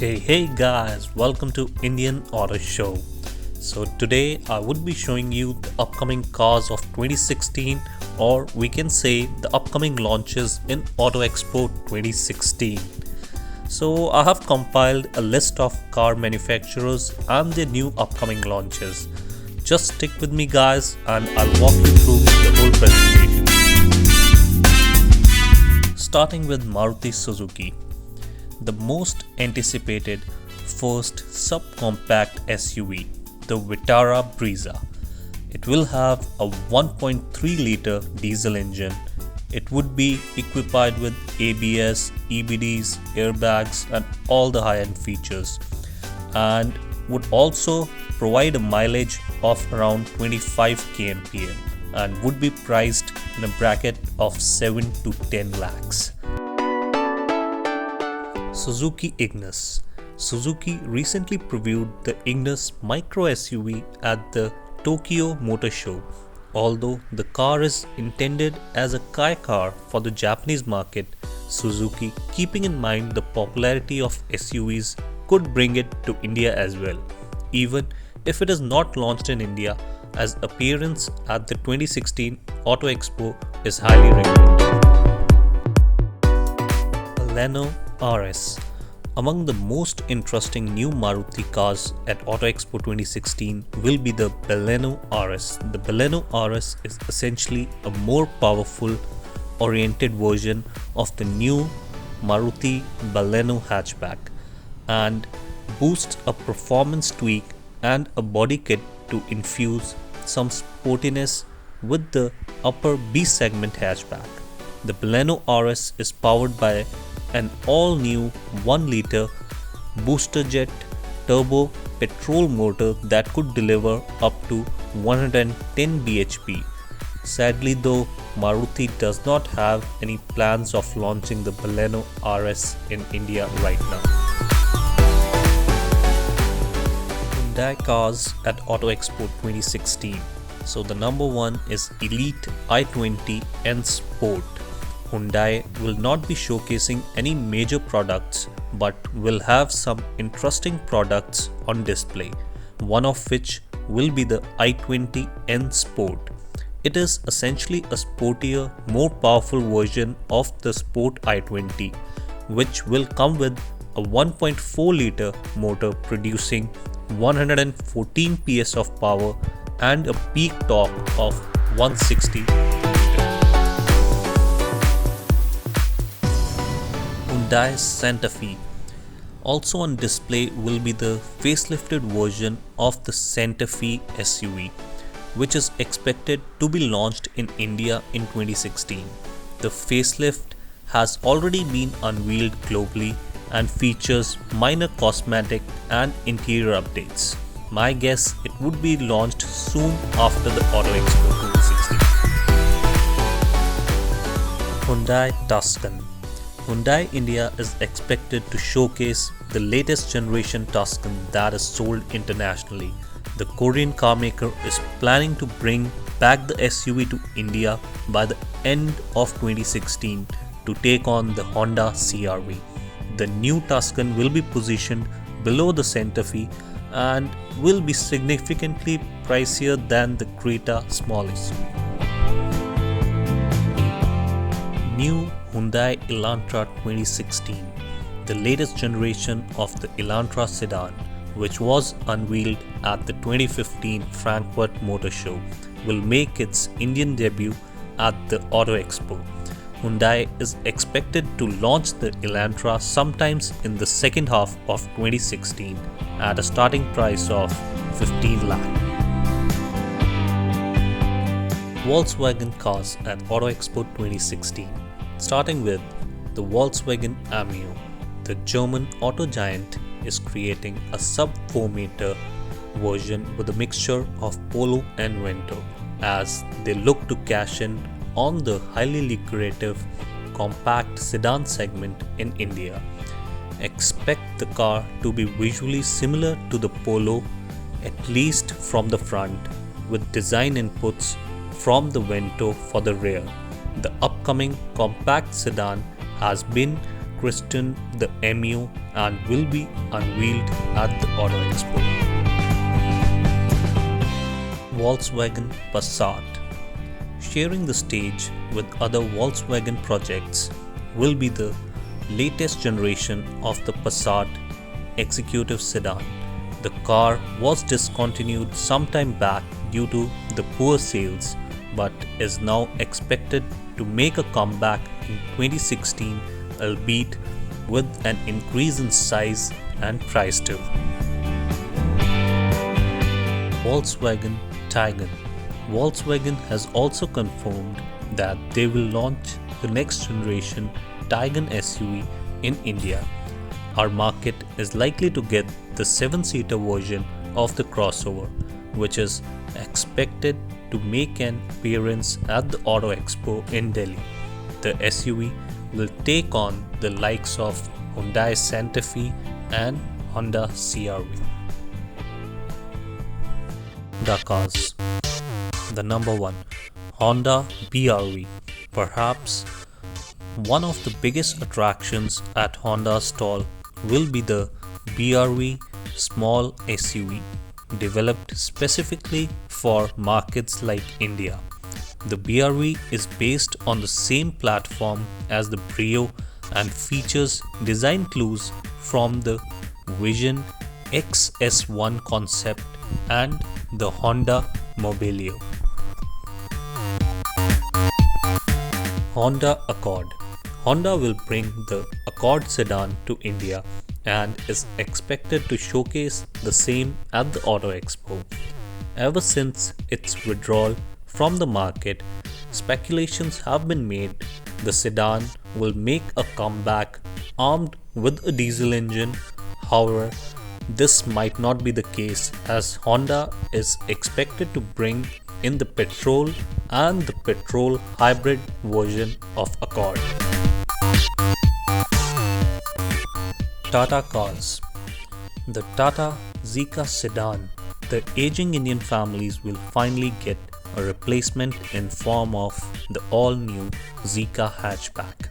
Hey guys, welcome to Indian Auto Show. So today I would be showing you the upcoming cars of 2016, or we can say the upcoming launches in Auto Expo 2016. So I have compiled a list of car manufacturers and their new upcoming launches. Just stick with me guys and I'll walk you through the whole presentation. Starting with Maruti Suzuki, the most anticipated first subcompact SUV, the Vitara Brezza. It will have a 1.3-liter diesel engine. It would be equipped with ABS, EBDs, airbags and all the high-end features, and would also provide a mileage of around 25 kmpm and would be priced in a bracket of 7 to 10 lakhs. Suzuki Ignis. Suzuki recently previewed the Ignis micro SUV at the Tokyo Motor Show. Although the car is intended as a Kai car for the Japanese market, Suzuki, keeping in mind the popularity of SUVs, could bring it to India as well, even if it is not launched in India, as appearance at the 2016 Auto Expo is highly recommended. Baleno RS. Among the most interesting new Maruti cars at Auto Expo 2016 will be the Baleno RS. The Baleno RS is essentially a more powerful oriented version of the new Maruti Baleno hatchback and boasts a performance tweak and a body kit to infuse some sportiness with the upper B segment hatchback. The Baleno RS is powered by an all-new 1-liter booster jet turbo petrol motor that could deliver up to 110 bhp. Sadly though, Maruti does not have any plans of launching the Baleno RS in India right now. Hyundai Cars at Auto Expo 2016. So the number one is Elite i20 N Sport. Hyundai will not be showcasing any major products but will have some interesting products on display, one of which will be the i20 N Sport. It is essentially a sportier, more powerful version of the Sport i20, which will come with a 1.4-liter motor producing 114 PS of power and a peak torque of 160 Hyundai Santa Fe. Also on display will be the facelifted version of the Santa Fe SUV, which is expected to be launched in India in 2016. The facelift has already been unveiled globally and features minor cosmetic and interior updates. My guess it would be launched soon after the Auto Expo 2016. Hyundai Tuscon. Hyundai India is expected to showcase the latest generation Tuscon that is sold internationally. The Korean carmaker is planning to bring back the SUV to India by the end of 2016 to take on the Honda CR-V. The new Tuscon will be positioned below the Santa Fe and will be significantly pricier than the Creta small SUV. New Hyundai Elantra 2016. The latest generation of the Elantra sedan, which was unveiled at the 2015 Frankfurt Motor Show, will make its Indian debut at the Auto Expo. Hyundai is expected to launch the Elantra sometimes in the second half of 2016 at a starting price of 15 lakh. Volkswagen Cars at Auto Expo 2016. Starting with the Volkswagen Ameo, the German auto giant is creating a sub-4-meter version with a mixture of Polo and Vento as they look to cash in on the highly lucrative compact sedan segment in India. Expect the car to be visually similar to the Polo, at least from the front, with design inputs from the Vento for the rear. The upcoming compact sedan has been christened the Ameo and will be unveiled at the Auto Expo. Volkswagen Passat. Sharing the stage with other Volkswagen projects will be the latest generation of the Passat executive sedan. The car was discontinued sometime back due to the poor sales, but is now expected to make a comeback in 2016, albeit with an increase in size and price too. Volkswagen Tiguan. Volkswagen has also confirmed that they will launch the next generation Tiguan SUV in India. Our market is likely to get the 7-seater version of the crossover, which is expected to make an appearance at the Auto Expo in Delhi. The SUV will take on the likes of Hyundai Santa Fe and Honda CR-V. Honda Cars. The number one, Honda BR-V, perhaps one of the biggest attractions at Honda's stall will be the BR-V small SUV, developed specifically for markets like India. The BR-V is based on the same platform as the Brio and features design clues from the Vision XS1 concept and the Honda Mobilio. Honda Accord. Honda will bring the Accord sedan to India and is expected to showcase the same at the Auto Expo. Ever since its withdrawal from the market, speculations have been made the sedan will make a comeback armed with a diesel engine. However, this might not be the case as Honda is expected to bring in the petrol and the petrol hybrid version of Accord. Tata Cars. The Tata Zica Sedan. The aging Indian families will finally get a replacement in form of the all-new Zica hatchback.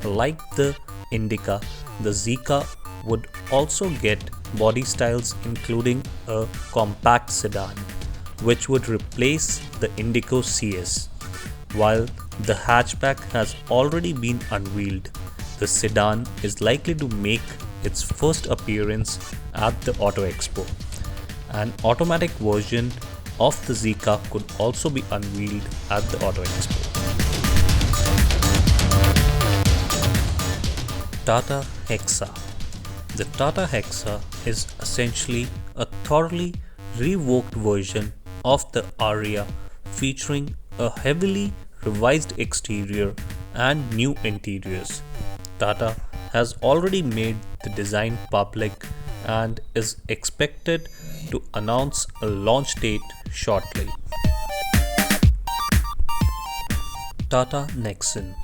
Like the Indica, the Zica would also get body styles including a compact sedan, which would replace the Indigo CS. While the hatchback has already been unveiled, the sedan is likely to make its first appearance at the Auto Expo. An automatic version of the Zica could also be unveiled at the Auto Expo. Tata Hexa. The Tata Hexa is essentially a thoroughly revoked version of the Aria, featuring a heavily revised exterior and new interiors. Tata has already made the design public and is expected to announce a launch date shortly. Tata Nexon.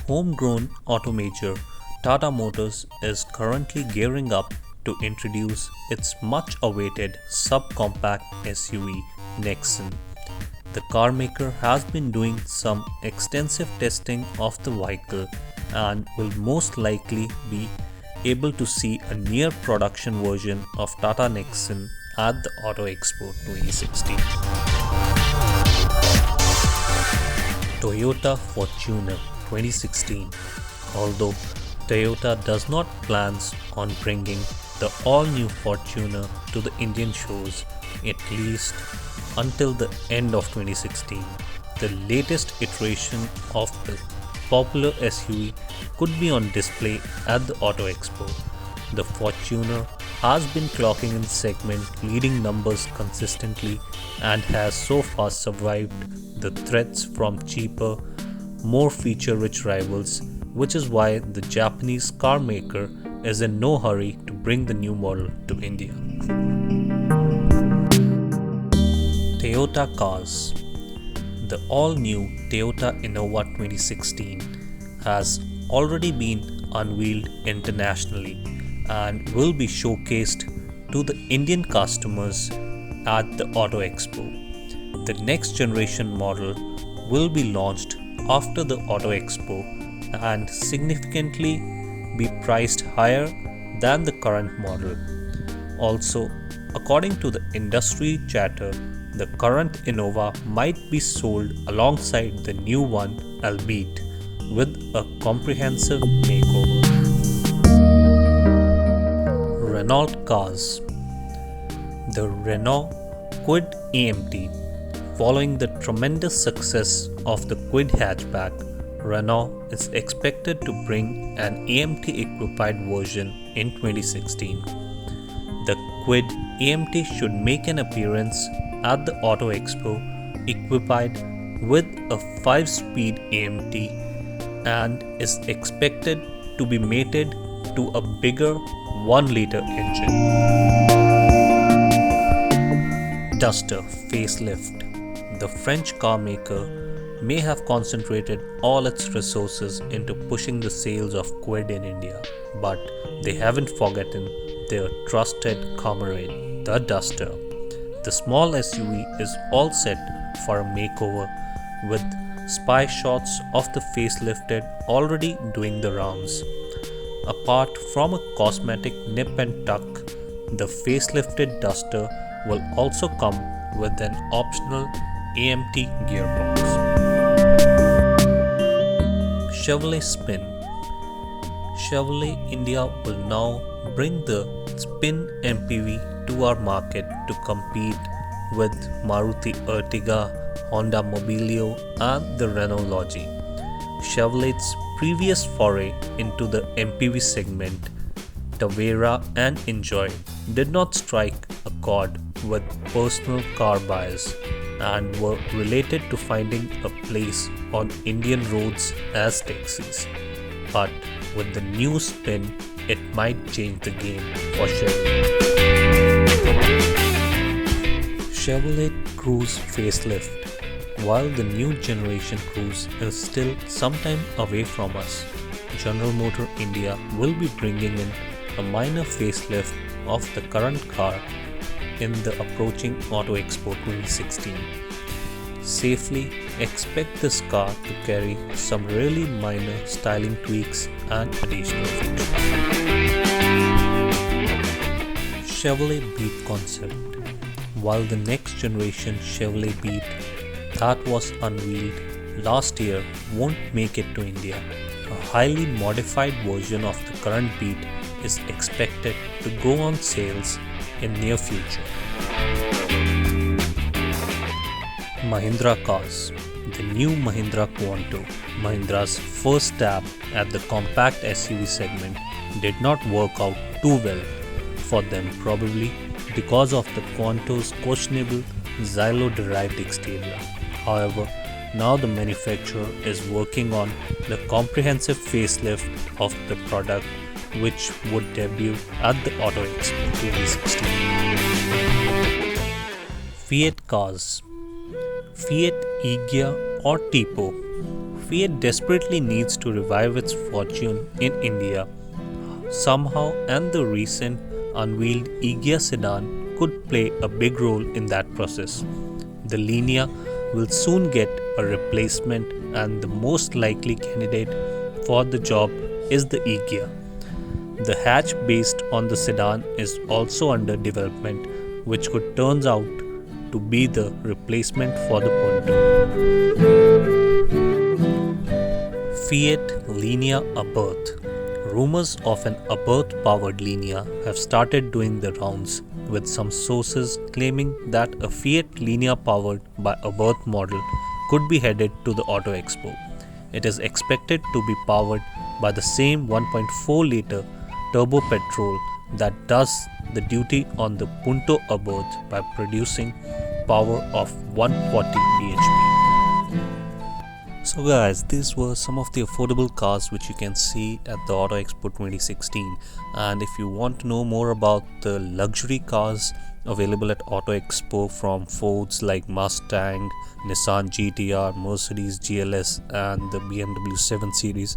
Homegrown auto major Tata Motors is currently gearing up to introduce its much-awaited subcompact SUV Nexon. The car maker has been doing some extensive testing of the vehicle and will most likely be able to see a near production version of Tata Nexon at the Auto Expo 2016. Toyota Fortuner 2016. Although Toyota does not plans on bringing the all-new Fortuner to the Indian shows at least until the end of 2016. The latest iteration of the popular SUV could be on display at the Auto Expo. The Fortuner has been clocking in segment leading numbers consistently and has so far survived the threats from cheaper, more feature-rich rivals, which is why the Japanese car maker is in no hurry to bring the new model to India. Toyota Cars. The all-new Toyota Innova 2016 has already been unveiled internationally and will be showcased to the Indian customers at the Auto Expo. The next generation model will be launched after the Auto Expo and significantly be priced higher than the current model. Also, according to the industry chatter, the current Innova might be sold alongside the new one, albeit with a comprehensive makeover. Renault Cars. The Renault Kwid AMT. Following the tremendous success of the Kwid hatchback, Renault is expected to bring an AMT-equipped version in 2016. The Kwid AMT should make an appearance at the Auto Expo equipped with a 5-speed AMT and is expected to be mated to a bigger 1-liter engine. Duster Facelift. The French car maker may have concentrated all its resources into pushing the sales of Kwid in India, but they haven't forgotten their trusted comrade, the Duster. The small SUV is all set for a makeover, with spy shots of the facelifted already doing the rounds. Apart from a cosmetic nip and tuck, the facelifted Duster will also come with an optional AMT gearbox. Chevrolet Spin. Chevrolet India will now bring the Spin MPV to our market to compete with Maruti Ertiga, Honda Mobilio and the Renault Logi. Chevrolet's previous foray into the MPV segment, Tavera and Enjoy, did not strike a chord with personal car buyers and were related to finding a place on Indian roads as taxis. But with the new Spin, it might change the game for Chevrolet. Chevrolet Cruze Facelift. While the new generation Cruze is still some time away from us, General Motor India will be bringing in a minor facelift of the current car in the approaching Auto Expo 2016. Safely expect this car to carry some really minor styling tweaks and additional features. Chevrolet Beat concept. While the next generation Chevrolet Beat that was unveiled last year won't make it to India, a highly modified version of the current Beat is expected to go on sales in near future. Mahindra Cars. The new Mahindra Quanto, Mahindra's first stab at the compact SUV segment, did not work out too well for them, probably because of the Quanto's questionable Xylo-derived exterior. However, now the manufacturer is working on the comprehensive facelift of the product, which would debut at the Auto Expo 2016. Fiat Cars. Fiat Ignis or Tipo. Fiat desperately needs to revive its fortune in India somehow, and the recent unveiled Zica Sedan could play a big role in that process. The Linea will soon get a replacement, and the most likely candidate for the job is the Ignis. The hatch based on the sedan is also under development, which could turn out to be the replacement for the Quanto. Fiat Linea Abarth. Rumors of an Abarth-powered Linea have started doing the rounds, with some sources claiming that a Fiat Linea powered by Abarth model could be headed to the Auto Expo. It is expected to be powered by the same 1.4-liter turbo petrol that does the duty on the Punto Abarth by producing power of 140 bhp. So guys, these were some of the affordable cars which you can see at the Auto Expo 2016, and if you want to know more about the luxury cars available at Auto Expo from Fords like Mustang, Nissan GTR, Mercedes GLS and the BMW 7 Series,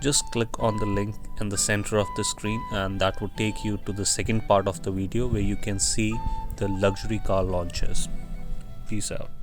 just click on the link in the center of the screen and that would take you to the second part of the video where you can see the luxury car launches. Peace out.